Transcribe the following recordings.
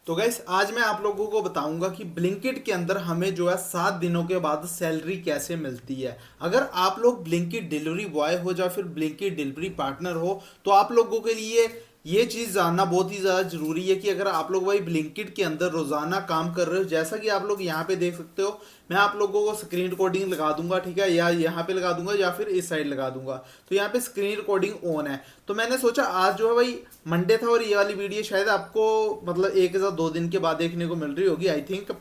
तो गाइस आज मैं आप लोगों को बताऊंगा कि ब्लिंकिट के अंदर हमें जो है 7 दिनों के बाद सैलरी कैसे मिलती है। अगर आप लोग ब्लिंकिट डिलीवरी बॉय हो या फिर ब्लिंकिट डिलीवरी पार्टनर हो तो आप लोगों के लिए ये चीज़ जानना बहुत ही ज़्यादा ज़रूरी है कि अगर आप लोग भाई ब्लिंकिट के अंदर रोज़ाना काम कर रहे हो, जैसा कि आप लोग यहाँ पे देख सकते हो। मैं आप लोगों को स्क्रीन रिकॉर्डिंग लगा दूंगा, ठीक है, या यहाँ पे लगा दूंगा या फिर इस साइड लगा दूंगा। तो यहाँ पे स्क्रीन रिकॉर्डिंग ऑन है। तो मैंने सोचा आज जो है भाई मंडे था और ये वाली वीडियो शायद आपको मतलब एक या 2 दिन के बाद देखने को मिल रही होगी आई थिंक।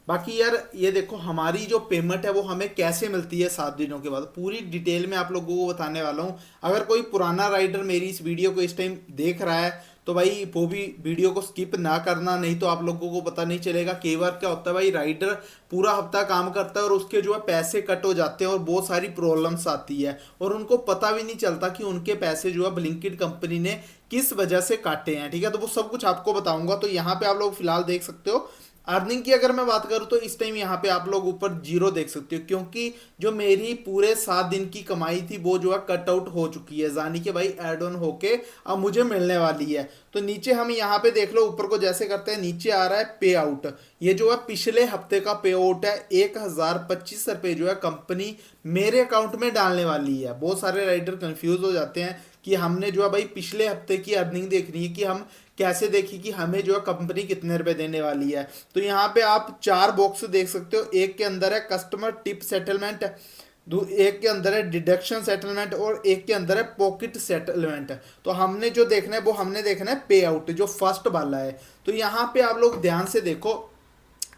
बाकी यार ये देखो हमारी जो पेमेंट है वो हमें कैसे मिलती है 7 दिनों के बाद, पूरी डिटेल में आप लोगों को बताने वाला हूँ। अगर कोई पुराना राइडर मेरी इस वीडियो को इस टाइम देख रहा है तो भाई वो भी वीडियो को स्किप ना करना, नहीं तो आप लोगों को पता नहीं चलेगा। कई बार क्या होता है भाई, राइडर पूरा हफ्ता काम करता है और उसके जो है पैसे कट हो जाते हैं और बहुत सारी प्रॉब्लम्स आती है और उनको पता भी नहीं चलता कि उनके पैसे जो है ब्लिंकिट कंपनी ने किस वजह से काटे हैं। ठीक है, तो वो सब कुछ आपको बताऊंगा। तो यहाँ पे आप लोग फिलहाल देख सकते हो अर्निंग की अगर मैं बात करूं तो इस टाइम यहाँ पे आप लोग ऊपर जीरो देख सकते हो, क्योंकि जो मेरी पूरे 7 दिन की कमाई थी वो जो है कट आउट हो चुकी है, यानी कि भाई एड ऑन होके अब मुझे मिलने वाली है। तो नीचे हम यहाँ पे देख लो, ऊपर को जैसे करते हैं नीचे आ रहा है पे आउट। ये जो है पिछले हफ्ते का पे आउट है, 1025 रुपये जो है कंपनी मेरे अकाउंट में डालने वाली है। बहुत सारे राइडर कंफ्यूज हो जाते हैं कि हमने जो है भाई पिछले हफ्ते की अर्निंग देखनी है कि हम कैसे देखी कि हमें जो है कंपनी कितने रुपए देने वाली है। तो यहाँ पे आप 4 बॉक्स देख सकते हो, एक के अंदर है कस्टमर टिप सेटलमेंट, एक के अंदर है डिडक्शन सेटलमेंट और एक के अंदर है पॉकेट सेटलमेंट। तो हमने जो देखना है वो हमने देखना है पे आउट जो फर्स्ट वाला है। तो यहाँ पे आप लोग ध्यान से देखो,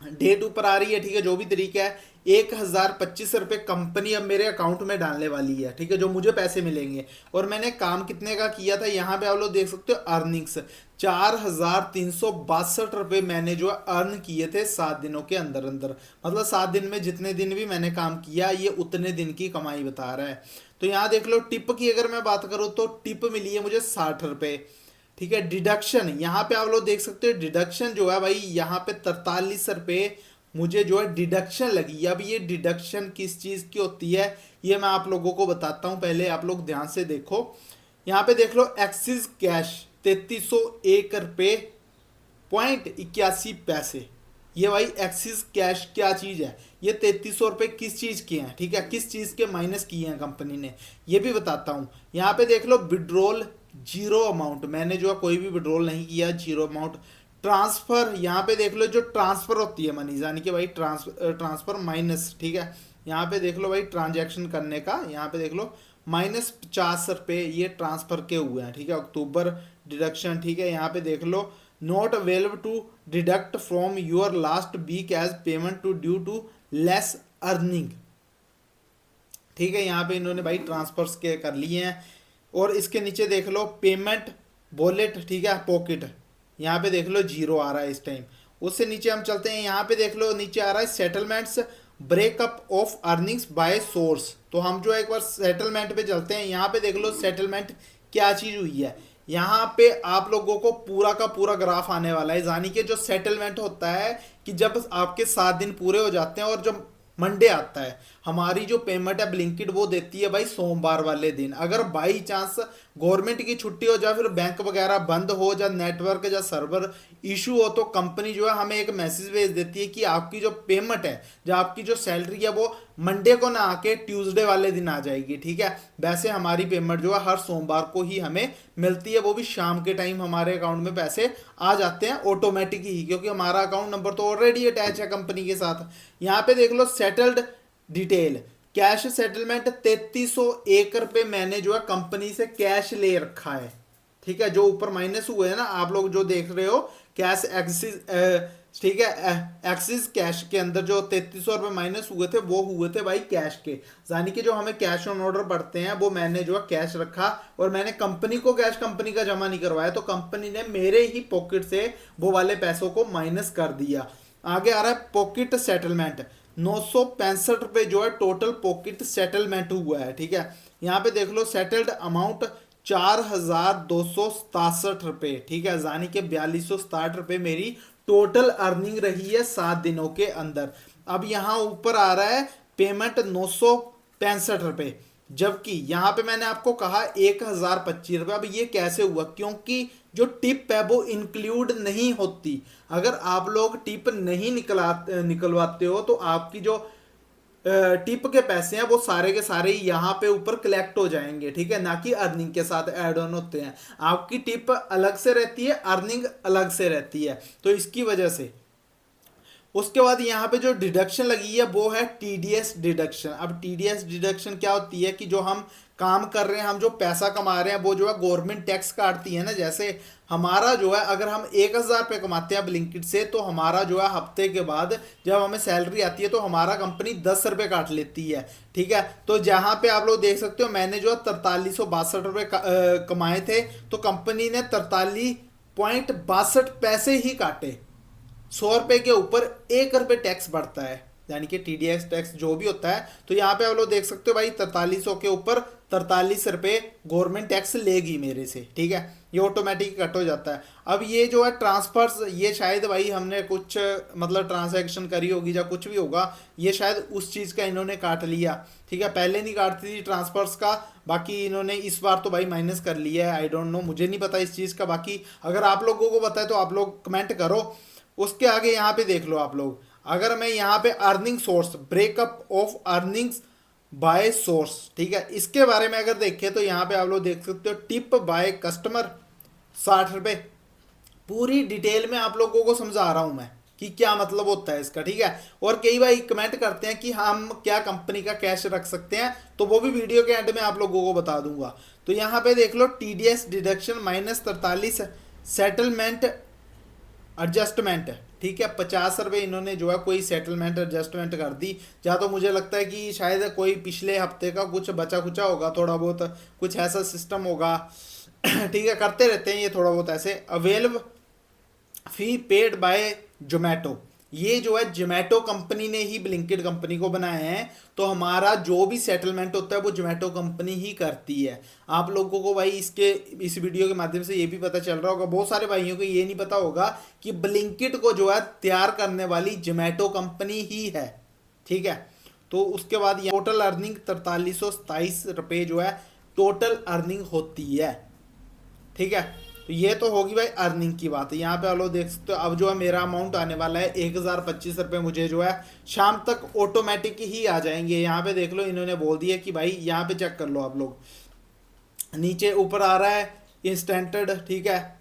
डेट ऊपर आ रही है, ठीक है, जो भी तरीका है 1025 रुपये कंपनी अब मेरे अकाउंट में डालने वाली है, ठीक है, जो मुझे पैसे मिलेंगे। और मैंने काम कितने का किया था यहाँ पे आप लोग देख सकते हो अर्निंग्स 4362 रुपये मैंने जो अर्न किए थे 7 दिनों के अंदर अंदर। मतलब 7 दिन में जितने दिन भी मैंने काम किया ये उतने दिन की कमाई बता रहा है। तो यहाँ देख लो टिप की अगर मैं बात करूँ तो टिप मिली है मुझे 60 रुपये। ठीक है, डिडक्शन यहाँ पे आप लोग देख सकते हो, डिडक्शन जो है भाई यहाँ पे 43 रुपये मुझे जो है डिडक्शन लगी। अब ये डिडक्शन किस चीज़ की होती है ये मैं आप लोगों को बताता हूँ, पहले आप लोग ध्यान से देखो। यहाँ पे देख लो एक्सिस कैश 3301 रुपये .81 ये भाई एक्सिस कैश क्या चीज़ है, ये 3300 रुपये किस चीज़ के हैं, ठीक है, किस चीज़ के माइनस किए हैं कंपनी ने ये भी बताता हूँ। यहाँ पे देख लो विड्रॉल जीरो अमाउंट, मैंने जो है कोई भी विड्रॉल नहीं किया, जीरो अमाउंट। ट्रांसफर यहाँ पे देख लो जो ट्रांसफर होती है मनी, यानी कि भाई ट्रांसफर माइनस, ठीक है। यहाँ पे देख लो भाई ट्रांजैक्शन करने का, यहाँ पे देख लो -50 रुपये ये ट्रांसफर के हुए हैं, ठीक है, अक्टूबर डिडक्शन, ठीक है। यहाँ पे देख लो not available to deduct from your last week as payment to due to less earning, ठीक है। यहाँ पे इन्होंने भाई ट्रांसफर्स के कर लिए हैं। और इसके नीचे देख लो पेमेंट वॉलेट, ठीक है, पॉकेट, यहाँ पे देख लो जीरो आ रहा है इस टाइम। उससे नीचे हम चलते हैं, यहाँ पे देख लो नीचे आ रहा है settlements breakup of earnings by source. तो हम जो एक बार सेटलमेंट पे चलते हैं, यहाँ पे देख लो सेटलमेंट क्या चीज़ हुई है। यहाँ पे आप लोगों को पूरा का पूरा ग्राफ आने वाला है, यानी कि जो सेटलमेंट होता है कि जब आपके 7 दिन पूरे हो जाते हैं और जब मंडे आता है हमारी जो पेमेंट है ब्लिंकिट वो देती है भाई सोमवार वाले दिन। अगर बाई चांस गवर्नमेंट की छुट्टी हो जाए, फिर बैंक वगैरह बंद हो या नेटवर्क या सर्वर इशू हो, तो कंपनी जो है हमें एक मैसेज भेज देती है कि आपकी जो पेमेंट है, जो आपकी जो सैलरी है वो मंडे को ना आके ट्यूसडे वाले दिन आ जाएगी, ठीक है। वैसे हमारी पेमेंट जो है हर सोमवार को ही हमें मिलती है, वो भी शाम के टाइम हमारे अकाउंट में पैसे आ जाते हैं ऑटोमेटिक ही, क्योंकि हमारा अकाउंट नंबर तो ऑलरेडी अटैच है कंपनी के साथ। यहाँ पे देख लो सेटल्ड डिटेल कैश सेटलमेंट 3301 रुपये मैंने जो है कंपनी से कैश ले रखा है, ठीक है। जो ऊपर माइनस हुए हैं ना आप लोग जो देख रहे हो कैश एक्सिस, ठीक है, एक्सिस कैश के अंदर जो 3300 रुपये माइनस हुए थे वो हुए थे भाई कैश के, यानी कि जो हमें कैश ऑन ऑर्डर पड़ते हैं वो मैंने जो है कैश रखा और मैंने कंपनी को कैश कंपनी का जमा नहीं करवाया, तो कंपनी ने मेरे ही पॉकेट से वो वाले पैसों को माइनस कर दिया। आगे आ रहा है पॉकेट सेटलमेंट 965 रुपये जो है टोटल पॉकेट सेटलमेंट हुआ है, ठीक है। यहाँ पे देख लो सेटल्ड अमाउंट 4267 रुपये, ठीक है, यानी कि 4260 रुपये मेरी टोटल अर्निंग रही है 7 दिनों के अंदर। अब यहाँ ऊपर आ रहा है पेमेंट 965 रुपये, जबकि यहाँ पे मैंने आपको कहा 1025 रुपये। अब ये कैसे हुआ, क्योंकि जो टिप है वो इंक्लूड नहीं होती। अगर आप लोग टिप नहीं निकलवाते हो तो आपकी जो टिप के पैसे हैं वो सारे के सारे यहाँ पे ऊपर कलेक्ट हो जाएंगे, ठीक है, ना कि अर्निंग के साथ ऐड ऑन होते हैं। आपकी टिप अलग से रहती है, अर्निंग अलग से रहती है, तो इसकी वजह से। उसके बाद यहाँ पे जो डिडक्शन लगी है वो है टीडीएस डिडक्शन। अब टीडीएस डिडक्शन क्या होती है कि जो हम काम कर रहे हैं, हम जो पैसा कमा रहे हैं, वो जो है गवर्नमेंट टैक्स काटती है ना। जैसे हमारा जो है अगर हम 1,000 रुपये कमाते हैं ब्लिंकिट से, तो हमारा जो है हफ्ते के बाद जब हमें सैलरी आती है तो हमारा कंपनी 10 रुपये काट लेती है, ठीक है। तो जहाँ पे आप लोग देख सकते हो मैंने जो 4362 रुपये कमाए थे, तो कंपनी ने 43.62 ही काटे। 100 रुपये के ऊपर 1 रुपये टैक्स बढ़ता है, यानी कि टीडीएस टैक्स जो भी होता है। तो यहाँ पे आप लोग देख सकते हो भाई 4300 के ऊपर 43 रुपये गवर्नमेंट टैक्स लेगी मेरे से, ठीक है, ये ऑटोमेटिक कट हो जाता है। अब ये जो है ट्रांसफर्स, ये शायद भाई हमने कुछ मतलब ट्रांजैक्शन करी होगी या कुछ भी होगा, ये शायद उस चीज़ का इन्होंने काट लिया, ठीक है। पहले नहीं काटती थी ट्रांसफर्स का, बाकी इन्होंने इस बार तो भाई माइनस कर लिया है। आई डोंट नो, मुझे नहीं पता इस चीज़ का। बाकी अगर आप लोगों को पता है तो आप लोग कमेंट करो। उसके आगे यहाँ पे देख लो आप लोग, अगर मैं यहाँ पे earning source, breakup of earnings by source, ठीक है, इसके बारे में अगर देखें तो यहाँ पे आप लोग देख सकते हो टिप बाय कस्टमर 60 रुपये। पूरी डिटेल में आप लोगों को समझा रहा हूँ मैं कि क्या मतलब होता है इसका, ठीक है। और कई भाई कमेंट करते हैं कि हम क्या कंपनी का कैश रख सकते हैं, तो वो भी वीडियो के एंड में आप लोगों को बता दूंगा। तो यहाँ पे देख लो टीडीएस डिडक्शन -43 सेटलमेंट एडजस्टमेंट, ठीक है, 50 रुपये इन्होंने जो है कोई सेटलमेंट एडजस्टमेंट कर दी। या तो मुझे लगता है कि शायद कोई पिछले हफ्ते का कुछ बचा खुचा होगा, थोड़ा बहुत कुछ ऐसा सिस्टम होगा ठीक है, करते रहते हैं ये थोड़ा बहुत ऐसे। Available fee paid by Zomato, ये जो है जोमेटो कंपनी ने ही ब्लिंकिट कंपनी को बनाए हैं, तो हमारा जो भी सेटलमेंट होता है वो जोमेटो कंपनी ही करती है। आप लोगों को भाई इस वीडियो के माध्यम से ये भी पता चल रहा होगा, बहुत सारे भाइयों को ये नहीं पता होगा कि ब्लिंकिट को जो है तैयार करने वाली जोमेटो कंपनी ही है, ठीक है। तो उसके बाद टोटल अर्निंग 4327 रुपये जो है टोटल अर्निंग होती है, ठीक है। तो ये तो होगी भाई अर्निंग की बात है। यहाँ पे आप लोग देख सकते हो अब जो है मेरा अमाउंट आने वाला है 1025 रुपये, मुझे जो है शाम तक ऑटोमेटिक ही आ जाएंगे। यहाँ पे देख लो इन्होंने बोल दिया कि भाई यहाँ पे चेक कर लो आप लोग, नीचे ऊपर आ रहा है इंस्टेंटेड, ठीक है,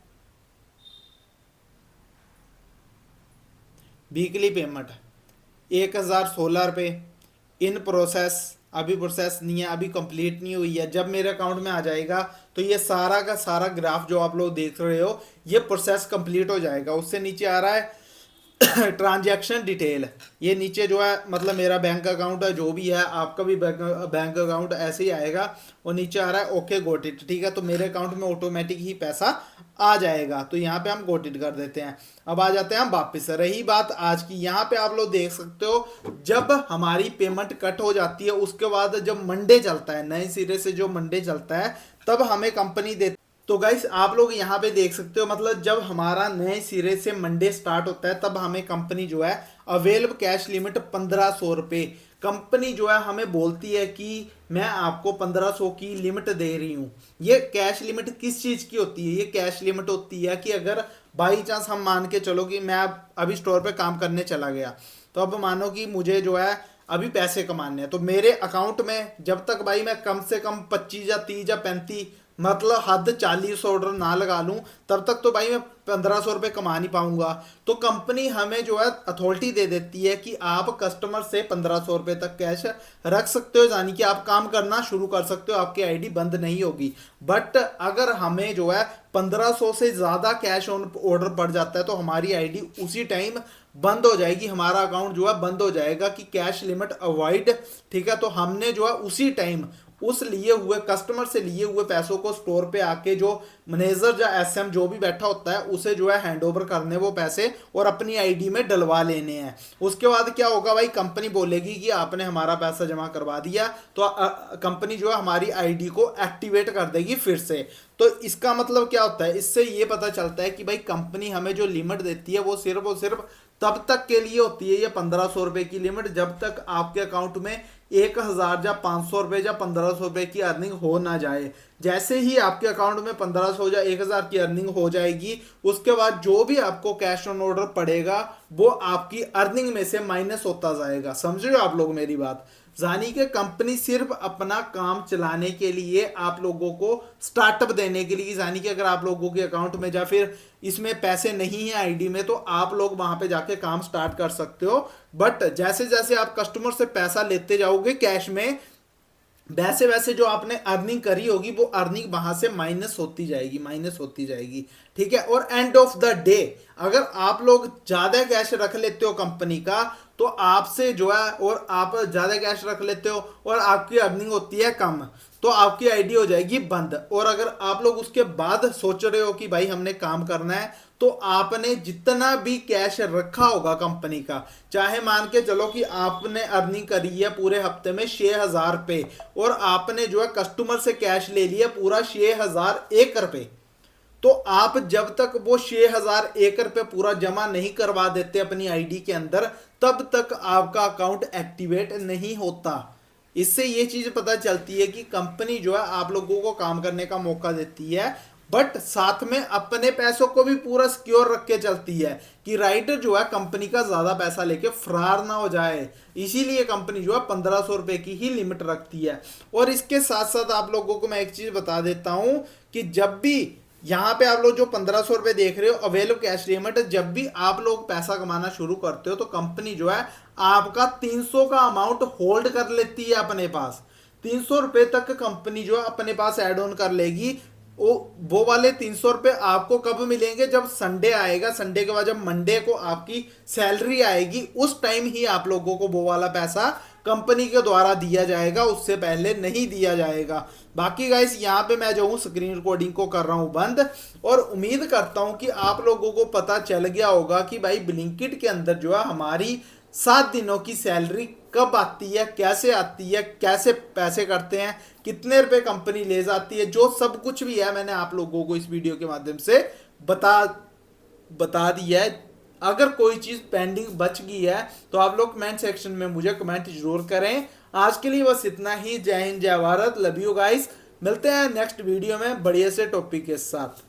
वीकली पेमेंट 1016 रुपये इन प्रोसेस, अभी प्रोसेस नहीं है, अभी कंप्लीट नहीं हुई है। जब मेरे अकाउंट में आ जाएगा तो ये सारा का सारा ग्राफ जो आप लोग देख रहे हो ये प्रोसेस कंप्लीट हो जाएगा। उससे नीचे आ रहा है ट्रांजैक्शन डिटेल, ये नीचे जो है मतलब मेरा बैंक अकाउंट है, जो भी है आपका भी बैंक अकाउंट ऐसे ही आएगा। और नीचे आ रहा है ओके गोट इट, ठीक है, तो मेरे अकाउंट में ऑटोमेटिक ही पैसा आ जाएगा। तो यहाँ पे हम गोट इट कर देते हैं। अब आ जाते हैं हम वापस। रही बात आज की, यहाँ पे आप लोग देख सकते हो जब हमारी पेमेंट कट हो जाती है उसके बाद जब मंडे चलता है, नए सिरे से जो मंडे चलता है, तब हमें कंपनी देती। तो गाइस आप लोग यहाँ पे देख सकते हो मतलब जब हमारा नए सिरे से मंडे स्टार्ट होता है तब हमें कंपनी जो है अवेलेबल कैश लिमिट 1500 रुपये, कंपनी जो है हमें बोलती है कि मैं आपको 1500 की लिमिट दे रही हूँ। ये कैश लिमिट किस चीज़ की होती है? ये कैश लिमिट होती है कि अगर बाई चांस हम मान के चलो कि मैं अभी स्टोर पे काम करने चला गया, तो अब मानो कि मुझे जो है अभी पैसे कमाने हैं, तो मेरे अकाउंट में जब तक भाई मैं कम से कम 25 या 30 या 35 मतलब हद 40 ऑर्डर ना लगा लूं, तब तक तो भाई मैं 1500 रुपये कमा नहीं पाऊंगा। तो कंपनी हमें जो है अथॉरिटी दे देती है कि आप कस्टमर से 1500 रुपये तक कैश रख सकते हो, यानी कि आप काम करना शुरू कर सकते हो, आपकी आईडी बंद नहीं होगी। बट अगर हमें जो है 1500 से ज़्यादा कैश ऑन ऑर्डर पड़ जाता है तो हमारी आईडी उसी टाइम बंद हो जाएगी, हमारा अकाउंट जो है बंद हो जाएगा कि कैश लिमिट अवॉइड, ठीक है। तो हमने जो है उसी टाइम उस लिए हुए कस्टमर से लिए हुए पैसों को स्टोर पे आके जो मैनेजर या एसएम जो भी बैठा होता है उसे जो है हैंड ओवर करने वो पैसे और अपनी आईडी में डलवा लेने हैं। उसके बाद क्या होगा भाई, कंपनी बोलेगी कि आपने हमारा पैसा जमा करवा दिया, तो कंपनी जो है हमारी आईडी को एक्टिवेट कर देगी फिर से। तो इसका मतलब क्या होता है, इससे ये पता चलता है कि भाई कंपनी हमें जो लिमिट देती है वो सिर्फ और सिर्फ तब तक के लिए होती है, ये 1500 रुपये की लिमिट, जब तक आपके अकाउंट में 1000 या 500 रुपये या 1500 रुपये की अर्निंग हो ना जाए। जैसे ही आपके अकाउंट में 1500 या 1000 की अर्निंग हो जाएगी, उसके बाद जो भी आपको कैश ऑन ऑर्डर पड़ेगा वो आपकी अर्निंग में से माइनस होता जाएगा। समझ रहे हो आप लोग मेरी बात? यानी कि कंपनी सिर्फ अपना काम चलाने के लिए, आप लोगों को स्टार्टअप देने के लिए, यानी कि अगर आप लोगों के अकाउंट में या फिर इसमें पैसे नहीं है आईडी में, तो आप लोग वहां पे जाके काम स्टार्ट कर सकते हो। बट जैसे जैसे आप कस्टमर से पैसा लेते जाओगे कैश में, वैसे वैसे जो आपने अर्निंग करी होगी वो अर्निंग वहां से माइनस होती जाएगी, माइनस होती जाएगी। ठीक है। और एंड ऑफ द डे अगर आप लोग ज्यादा कैश रख लेते हो कंपनी का, तो आपसे जो है, और आप ज्यादा कैश रख लेते हो और आपकी अर्निंग होती है कम, तो आपकी आईडी हो जाएगी बंद। और अगर आप लोग उसके बाद सोच रहे हो कि भाई हमने काम करना है, तो आपने जितना भी कैश रखा होगा कंपनी का, चाहे मान के चलो कि आपने अर्निंग करी है पूरे हफ्ते में 6000 रुपये, और आपने जो है कस्टमर से कैश ले लिया पूरा 6001 रुपये, तो आप जब तक वो 6001 रुपये पूरा जमा नहीं करवा देते अपनी आईडी के अंदर, तब तक आपका अकाउंट एक्टिवेट नहीं होता। इससे ये चीज पता चलती है कि कंपनी जो है आप लोगों को काम करने का मौका देती है, बट साथ में अपने पैसों को भी पूरा सिक्योर रख के चलती है कि राइटर जो है कंपनी का ज्यादा पैसा लेके फरार ना हो जाए। इसीलिए कंपनी जो है 1500 रुपए की ही लिमिट रखती है। और इसके साथ साथ आप लोगों को मैं एक चीज बता देता हूं कि जब भी यहाँ पे आप लोग जो 1500 रुपए देख रहे हो अवेलेबल कैश लिमिट, जब भी आप लोग पैसा कमाना शुरू करते हो तो कंपनी जो है आपका 300 का अमाउंट होल्ड कर लेती है अपने पास। 300 रुपए तक कंपनी जो है अपने पास ऐड ऑन कर लेगी। वो वाले 300 रुपए आपको कब मिलेंगे? जब संडे आएगा, संडे के बाद जब मंडे को आपकी सैलरी आएगी, उस टाइम ही आप लोगों को वो वाला पैसा कंपनी के द्वारा दिया जाएगा, उससे पहले नहीं दिया जाएगा। बाकी गाइस यहाँ पे मैं जो हूँ स्क्रीन रिकॉर्डिंग को कर रहा हूँ बंद, और उम्मीद करता हूँ कि आप लोगों को पता चल गया होगा कि भाई ब्लिंकिट के अंदर जो है हमारी 7 दिनों की सैलरी कब आती है, कैसे आती है, कैसे पैसे करते हैं, कितने रुपए कंपनी ले जाती है, जो सब कुछ भी है मैंने आप लोगों को इस वीडियो के माध्यम से बता दिया है। अगर कोई चीज पेंडिंग बच गई है तो आप लोग कमेंट सेक्शन में मुझे कमेंट जरूर करें। आज के लिए बस इतना ही। जय हिंद, जय भारत, लव यू गाइस। मिलते हैं नेक्स्ट वीडियो में बढ़िया से टॉपिक के साथ।